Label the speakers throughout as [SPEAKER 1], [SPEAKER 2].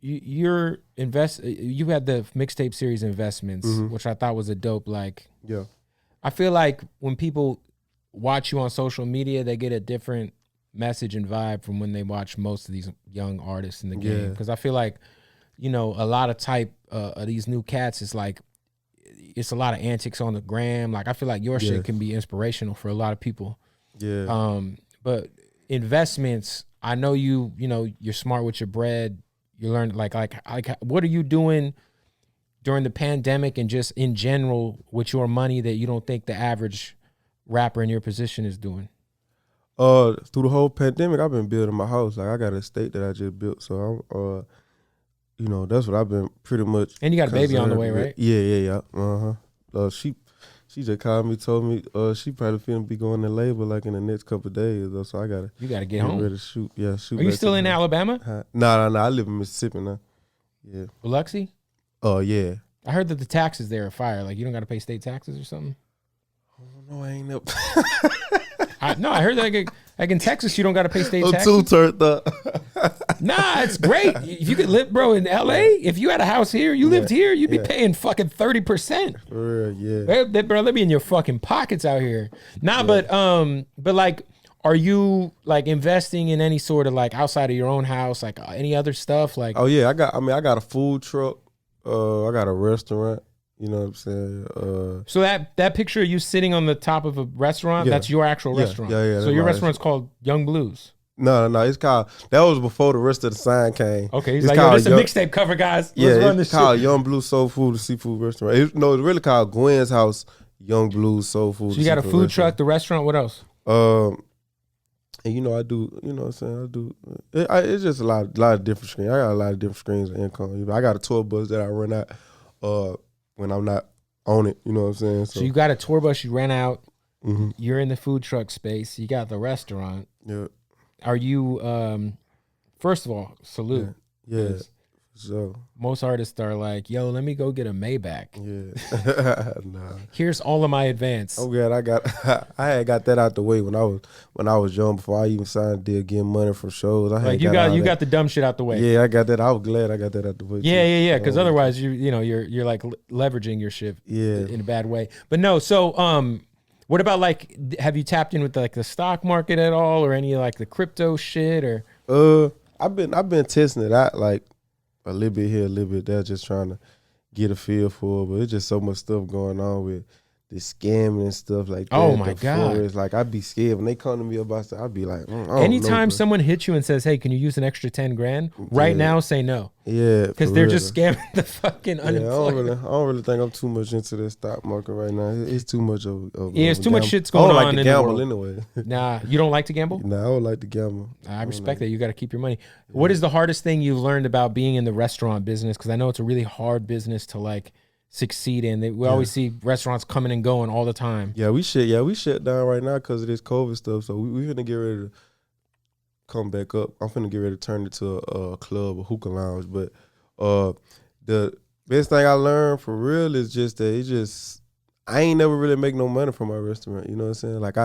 [SPEAKER 1] you had the mixtape series Investments, which I thought was a dope, like,
[SPEAKER 2] yeah.
[SPEAKER 1] I feel like when people watch you on social media, they get a different message and vibe from when they watch most of these young artists in the game. Because I feel like, you know, a lot of these new cats is like, it's a lot of antics on the gram. Like, I feel like your shit can be inspirational for a lot of people.
[SPEAKER 2] Yeah.
[SPEAKER 1] But Investments, I know you know, you're smart with your bread. You learn like what are you doing during the pandemic and just in general with your money that you don't think the average rapper in your position is doing?
[SPEAKER 2] Through the whole pandemic, I've been building my house. Like, I got a estate that I just built, so I'm you know, that's what I've been pretty much.
[SPEAKER 1] And you got a baby on the way, right?
[SPEAKER 2] Yeah. She just called me, told me she probably finna be going to labor like in the next couple of days, though. So I gotta
[SPEAKER 1] get home.
[SPEAKER 2] Ready to shoot. Yeah, shoot.
[SPEAKER 1] Are you still in Alabama?
[SPEAKER 2] Nah. I live in Mississippi now. Yeah.
[SPEAKER 1] Biloxi?
[SPEAKER 2] Oh yeah.
[SPEAKER 1] I heard that the taxes there are fire. Like, you don't got to pay state taxes or something.
[SPEAKER 2] Oh no, I ain't up.
[SPEAKER 1] I heard that like in Texas, you don't got to pay state taxes.
[SPEAKER 2] I'm too turned up.
[SPEAKER 1] Nah, it's great. If you could live, bro, in LA, if you had a house here, you lived here, you'd be paying fucking 30%.
[SPEAKER 2] For real, yeah.
[SPEAKER 1] Bro, they'd be in your fucking pockets out here. Nah, but like, are you like investing in any sort of like outside of your own house, like any other stuff? Like,
[SPEAKER 2] oh yeah, I got a food truck. I got a restaurant. You know what I'm saying?
[SPEAKER 1] So that picture of you sitting on the top of a restaurant, that's your actual restaurant.
[SPEAKER 2] Yeah.
[SPEAKER 1] So your restaurant's called Yung Bleu's.
[SPEAKER 2] No. It's called. That was before the rest of the sign came.
[SPEAKER 1] Okay, he's like, yo, this is a mixtape cover, guys. Let's run this shit.
[SPEAKER 2] It's called Yung Bleu Soul Food and Seafood Restaurant. It's really called Gwen's House Yung Bleu Soul Food.
[SPEAKER 1] So you got a food truck, the restaurant. What else?
[SPEAKER 2] And you know, I do. You know what I'm saying? It's just a lot of different screens. I got a lot of different streams of income. I got a tour bus that I run out when I'm not on it. You know what I'm saying?
[SPEAKER 1] So you got a tour bus you rent out. You're in the food truck space. You got the restaurant.
[SPEAKER 2] Yeah.
[SPEAKER 1] Are you? First of all, salute.
[SPEAKER 2] Yeah. So
[SPEAKER 1] most artists are like, "Yo, let me go get a Maybach."
[SPEAKER 2] Yeah. Nah.
[SPEAKER 1] Here's all of my advance.
[SPEAKER 2] Oh God, I had got that out the way when I was young, before I even signed a deal getting money from shows.
[SPEAKER 1] You got the dumb shit out the way.
[SPEAKER 2] Yeah, I got that. I was glad I got that out the way.
[SPEAKER 1] Yeah. Because otherwise, you're like leveraging your shit. In a bad way. But no. So what about like, have you tapped in with like the stock market at all, or any like the crypto shit, or?
[SPEAKER 2] I've been testing it out like a little bit here, a little bit there, just trying to get a feel for it. But it's just so much stuff going on with the scamming and stuff like that.
[SPEAKER 1] Oh my God.
[SPEAKER 2] It's like, I'd be scared when they come to me about stuff. I'd be like,
[SPEAKER 1] anytime someone hits you and says, "Hey, can you use an extra 10 grand?" Right now, say no.
[SPEAKER 2] Yeah.
[SPEAKER 1] Because they're just scamming the fucking unemployed.
[SPEAKER 2] I don't really think I'm too much into the stock market right now. It's too much of
[SPEAKER 1] it's too much shit's going on.
[SPEAKER 2] I don't like to gamble
[SPEAKER 1] in the
[SPEAKER 2] anyway.
[SPEAKER 1] Nah, you don't like to gamble?
[SPEAKER 2] Nah, I don't like to gamble.
[SPEAKER 1] I respect that. You got to keep your money. What is the hardest thing you've learned about being in the restaurant business? Because I know it's a really hard business to like succeed in. We always see restaurants coming and going all the time.
[SPEAKER 2] Yeah, we shut down right now because of this COVID stuff. So we finna get ready to come back up. I'm finna get ready to turn it to a club, a hookah lounge. But the best thing I learned for real is just that I ain't never really make no money from my restaurant. You know what I'm saying? Like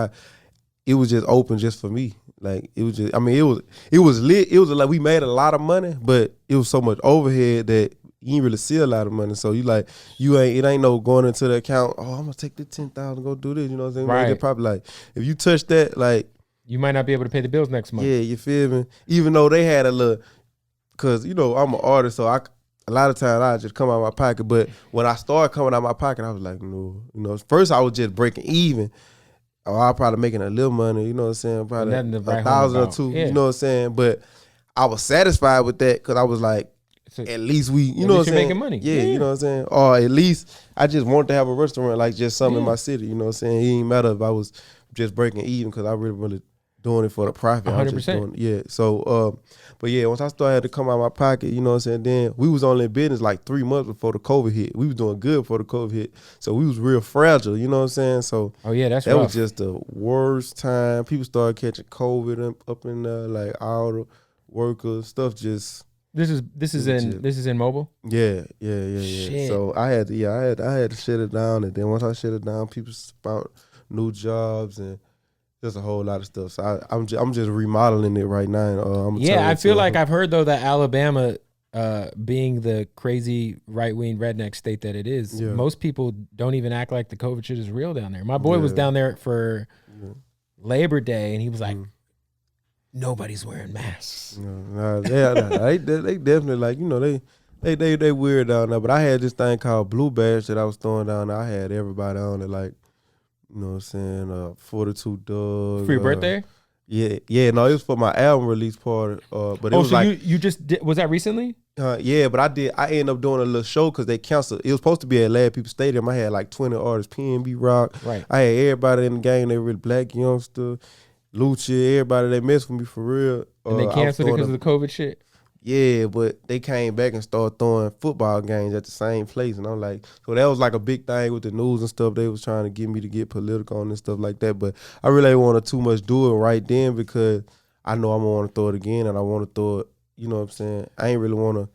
[SPEAKER 2] it was just open just for me. Like it was just, it was lit. It was like we made a lot of money, but it was so much overhead that you ain't really see a lot of money. So it ain't no going into the account, oh, I'm gonna take the 10,000, go do this. You know what I'm saying?
[SPEAKER 1] Right.
[SPEAKER 2] They're probably like, if you touch that, like,
[SPEAKER 1] you might not be able to pay the bills next month.
[SPEAKER 2] Yeah, you feel me? Even though they had a little, cause I'm an artist, so a lot of times I just come out of my pocket. But when I started coming out of my pocket, I was like, no, first I was just breaking even. Or I was probably making a little money, you know what I'm saying? Probably $1,000 or $2,000, you know what I'm saying? But I was satisfied with that because I was like, at least you know what I'm saying?
[SPEAKER 1] Making money.
[SPEAKER 2] Yeah, you know what I'm saying? Or at least I just wanted to have a restaurant, like just something in my city, you know what I'm saying? It ain't matter if I was just breaking even because I really doing it for the profit.
[SPEAKER 1] 100%.
[SPEAKER 2] So, but yeah, once I started to come out of my pocket, you know what I'm saying? Then we was only in business like 3 months before the COVID hit. We was doing good before the COVID hit. So we was real fragile, you know what I'm saying? So
[SPEAKER 1] that
[SPEAKER 2] rough. Was just the worst time. People started catching COVID up in there, like all the workers, stuff just...
[SPEAKER 1] This is in mobile?
[SPEAKER 2] Yeah. Shit. So I had to shut it down, and then once I shut it down, people found new jobs and there's a whole lot of stuff. So I'm just remodeling it right now. And,
[SPEAKER 1] I feel like I've heard though that Alabama being the crazy right-wing redneck state that it is, most people don't even act like the COVID shit is real down there. My boy was down there for Labor Day, and he was like, nobody's wearing masks.
[SPEAKER 2] They definitely like, you know, they weird down there. But I had this thing called Blue Badge that I was throwing down there. I had everybody on it, like, you know what I'm saying, 42 Doug.
[SPEAKER 1] For your birthday?
[SPEAKER 2] Yeah, no, it was for my album release party. But it was
[SPEAKER 1] so
[SPEAKER 2] like,
[SPEAKER 1] you just did, was that recently?
[SPEAKER 2] Yeah, but I ended up doing a little show because they canceled. It was supposed to be at Lad People Stadium. I had like 20 artists, PNB Rock.
[SPEAKER 1] Right.
[SPEAKER 2] I had everybody in the game. They were really Black Youngster, Lucha, everybody. They messed with me for real.
[SPEAKER 1] And they canceled it because of the COVID shit?
[SPEAKER 2] Yeah, but they came back and started throwing football games at the same place. And I'm like, so that was like a big thing with the news and stuff. They was trying to get me to get political on and stuff like that. But I really didn't want to too much do it right then because I know I'm going to want to throw it again and I want to throw it, you know what I'm saying? I ain't really want to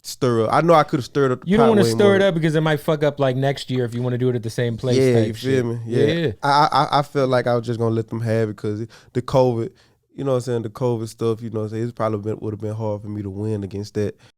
[SPEAKER 2] stir up. I know I could have stirred up the
[SPEAKER 1] You don't want to stir it up because it might fuck up like next year if you want to do it at the same place.
[SPEAKER 2] Yeah,
[SPEAKER 1] type
[SPEAKER 2] you feel
[SPEAKER 1] shit.
[SPEAKER 2] me? Yeah. I felt like I was just going to let them have it because the COVID, you know what I'm saying, the COVID stuff, you know what I'm saying, it probably would have been hard for me to win against that.